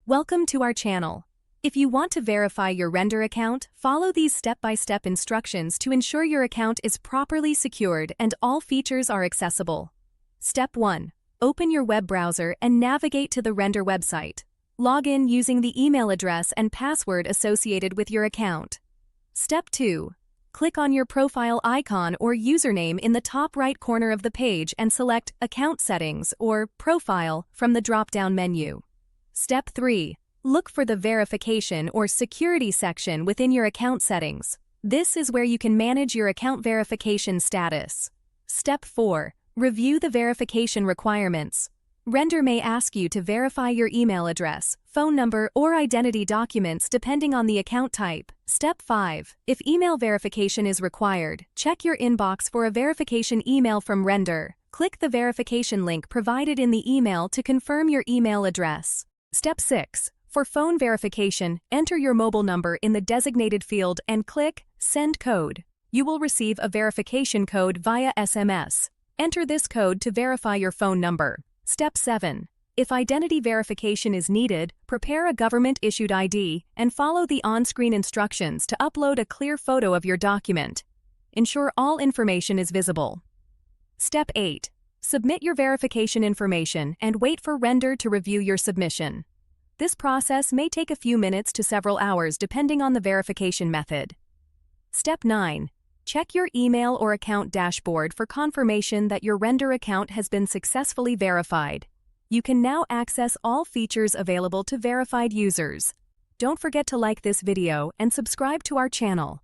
Welcome to our channel. If you want to verify your Render account, follow these step-by-step instructions to ensure your account is properly secured and all features are accessible. Step 1. Open your web browser and navigate to the Render website. Log in using the email address and password associated with your account. Step 2. Click on your profile icon or username in the top right corner of the page and select Account Settings or Profile from the drop-down menu. Step 3. Look for the Verification or Security section within your account settings. This is where you can manage your account verification status. Step 4. Review the verification requirements. Render may ask you to verify your email address, phone number, or identity documents depending on the account type. Step 5. If email verification is required, check your inbox for a verification email from Render. Click the verification link provided in the email to confirm your email address. Step 6. For phone verification, enter your mobile number in the designated field and click Send Code. You will receive a verification code via SMS. Enter this code to verify your phone number. Step 7. If identity verification is needed, prepare a government-issued ID and follow the on-screen instructions to upload a clear photo of your document. Ensure all information is visible. Step 8. Submit your verification information and wait for Render to review your submission. This process may take a few minutes to several hours depending on the verification method. Step 9. Check your email or account dashboard for confirmation that your Render account has been successfully verified. You can now access all features available to verified users. Don't forget to like this video and subscribe to our channel.